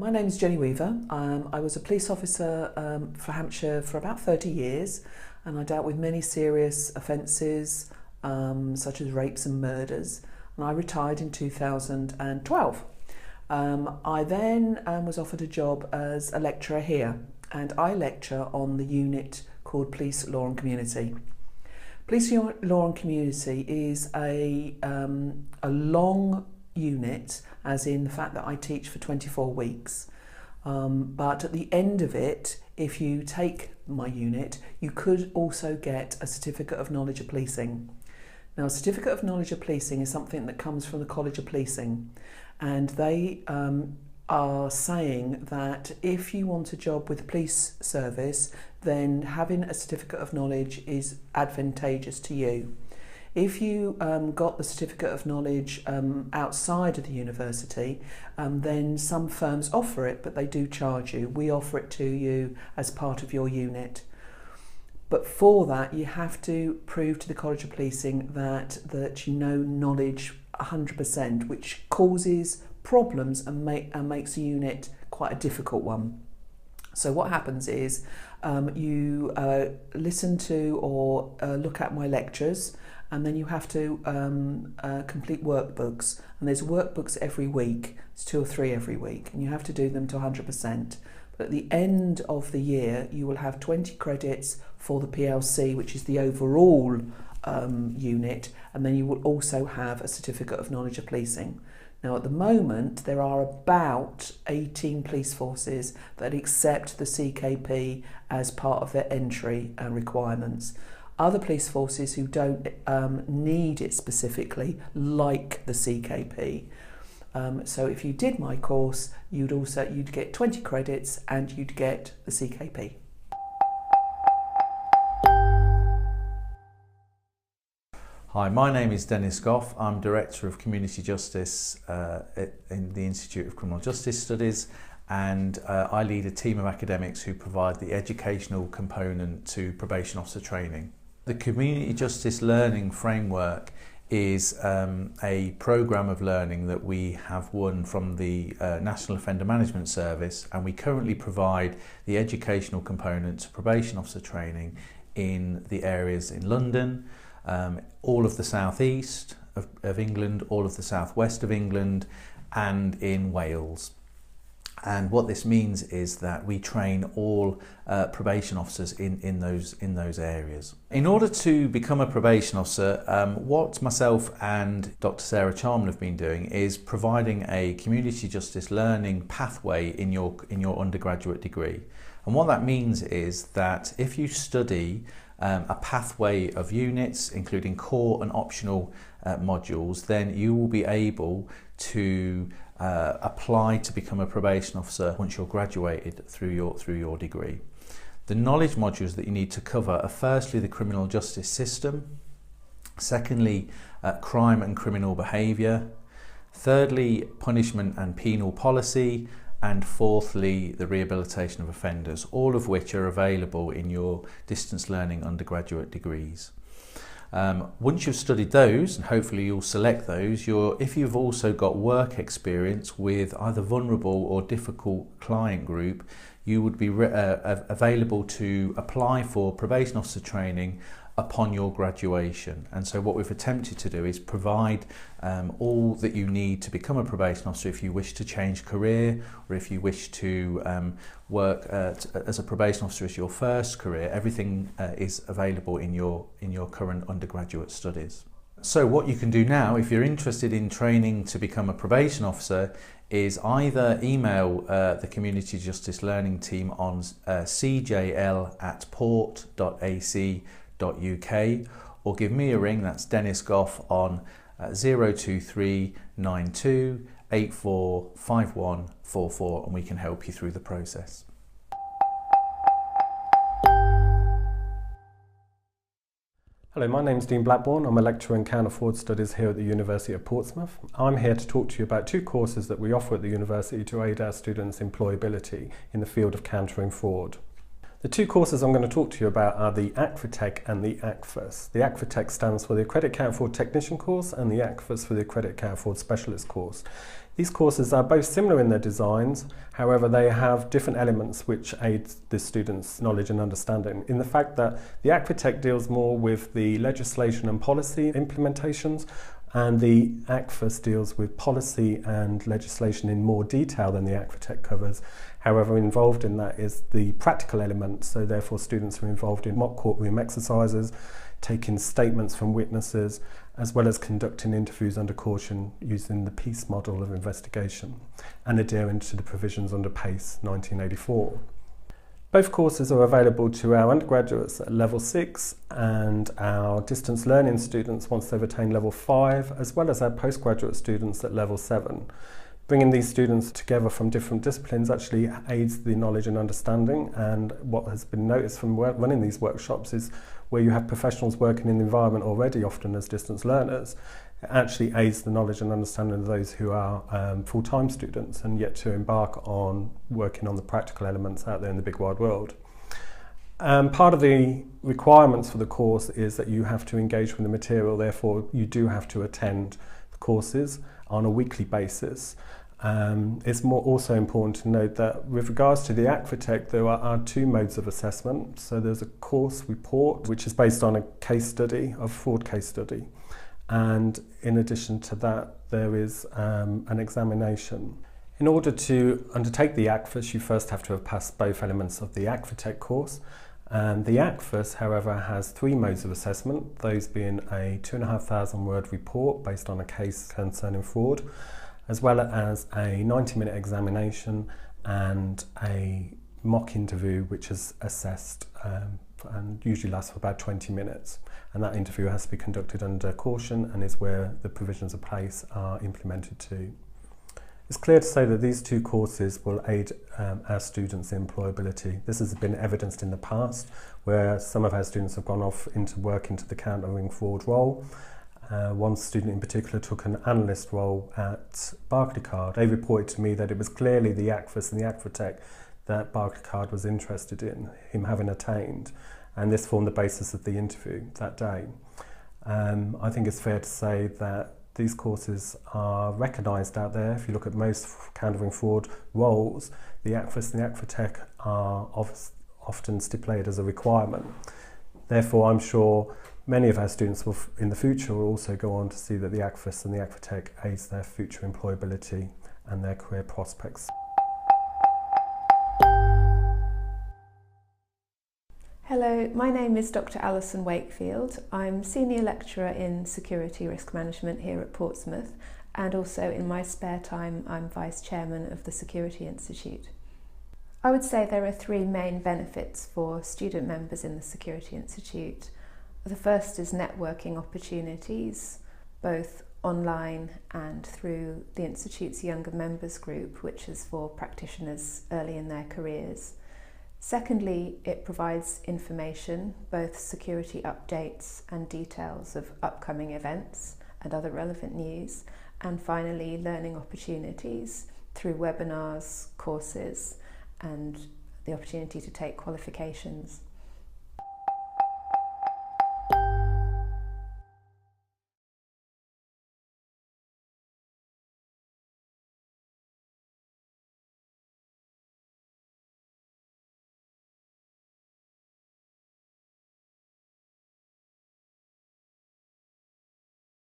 My name is Jenny Weaver. I was a police officer for Hampshire for about 30 years, and I dealt with many serious offences such as rapes and murders, and I retired in 2012. I then was offered a job as a lecturer here, and I lecture on the unit called Police, Law and Community. Police, Law and Community is a long unit, as in the fact that I teach for 24 weeks. But at the end of it, if you take my unit, you could also get a Certificate of Knowledge of Policing. Now, a Certificate of Knowledge of Policing is something that comes from the College of Policing, and they are saying that if you want a job with the police service, then having a Certificate of Knowledge is advantageous to you. If you got the Certificate of Knowledge outside of the university, then some firms offer it, but they do charge you. We offer it to you as part of your unit. But for that, you have to prove to the College of Policing that you know knowledge 100%, which causes problems and makes a unit quite a difficult one. So what happens is you listen to or look at my lectures, and then you have to complete workbooks, and there's workbooks every week. It's 2 or 3 every week, and you have to do them to 100%. But at the end of the year, you will have 20 credits for the PLC, which is the overall unit, and then you will also have a Certificate of Knowledge of Policing. Now, at the moment, there are about 18 police forces that accept the CKP as part of their entry requirements. Other police forces who don't need it specifically, like the CKP. So if you did my course, you'd get 20 credits and you'd get the CKP. Hi, my name is Dennis Goff. I'm Director of Community Justice in the Institute of Criminal Justice Studies, and I lead a team of academics who provide the educational component to probation officer training. The Community Justice Learning Framework is a programme of learning that we have won from the National Offender Management Service, and we currently provide the educational component to probation officer training in the areas in London, all of the southeast of England, all of the southwest of England, and in Wales. And what this means is that we train all probation officers in those areas. In order to become a probation officer, what myself and Dr. Sarah Charman have been doing is providing a community justice learning pathway in your undergraduate degree. And what that means is that if you study a pathway of units, including core and optional modules, then you will be able to apply to become a probation officer once you're graduated through your degree. The knowledge modules that you need to cover are firstly the criminal justice system, secondly crime and criminal behaviour, thirdly punishment and penal policy, and fourthly the rehabilitation of offenders, all of which are available in your distance learning undergraduate degrees. Once you've studied those, and hopefully you'll select those, if you've also got work experience with either vulnerable or difficult client group, you would be available to apply for probation officer training upon your graduation. And so what we've attempted to do is provide all that you need to become a probation officer if you wish to change career, or if you wish to work as a probation officer as your first career. Everything is available in your current undergraduate studies. So what you can do now, if you're interested in training to become a probation officer, is either email the Community Justice Learning team on cjl@port.ac.uk, or give me a ring, that's Dennis Goff, on 023 92 84 5144, and we can help you through the process. Hello, my name's Dean Blackburn. I'm a lecturer in Counter Fraud Studies here at the University of Portsmouth. I'm here to talk to you about 2 courses that we offer at the university to aid our students' employability in the field of countering fraud. The two courses I'm going to talk to you about are the ACFA and the ACFAS. The ACFA stands for the Accredited Account Fraud Technician course, and the ACFAS for the Accredited Account Fraud Specialist course. These courses are both similar in their designs, however they have different elements which aid the students' knowledge and understanding, in the fact that the ACFA deals more with the legislation and policy implementations, and the ACFAS deals with policy and legislation in more detail than the ACFA covers. However, involved in that is the practical element, so therefore students are involved in mock courtroom exercises, taking statements from witnesses, as well as conducting interviews under caution using the PACE model of investigation and adhering to the provisions under PACE 1984. Both courses are available to our undergraduates at level 6 and our distance learning students once they've attained level 5, as well as our postgraduate students at level 7. Bringing these students together from different disciplines actually aids the knowledge and understanding, and what has been noticed from running these workshops is where you have professionals working in the environment already, often as distance learners, it actually aids the knowledge and understanding of those who are full-time students and yet to embark on working on the practical elements out there in the big wide world. Part of the requirements for the course is that you have to engage with the material, therefore you do have to attend the courses on a weekly basis. It's also important to note that with regards to the ACFA there are two modes of assessment. So there's a course report which is based on a case study, a fraud case study, and in addition to that there is an examination. In order to undertake the ACFAS you first have to have passed both elements of the ACFA course. The ACFAS, however, has three modes of assessment, those being a 2,500 word report based on a case concerning fraud, as well as a 90-minute examination and a mock interview which is assessed and usually lasts for about 20 minutes. And that interview has to be conducted under caution and is where the provisions of PACE are implemented to. It's clear to say that these two courses will aid our students' employability. This has been evidenced in the past where some of our students have gone off into work into the countering fraud role. One student in particular took an analyst role at Barclaycard. They reported to me that it was clearly the ACFAS and the ACFA that Barclaycard was interested in, him having attained, and this formed the basis of the interview that day. I think it's fair to say that these courses are recognised out there. If you look at most countering fraud roles, the ACFAS and the ACFA are often stipulated as a requirement. Therefore, I'm sure many of our students will, in the future, will also go on to see that the ACFAS and the ACFA aids their future employability and their career prospects. Hello, my name is Dr. Alison Wakefield. I'm Senior Lecturer in Security Risk Management here at Portsmouth, and also in my spare time I'm Vice Chairman of the Security Institute. I would say there are three main benefits for student members in the Security Institute. The first is networking opportunities, both online and through the Institute's Younger Members Group, which is for practitioners early in their careers. Secondly, it provides information, both security updates and details of upcoming events and other relevant news. And finally, learning opportunities through webinars, courses, and the opportunity to take qualifications.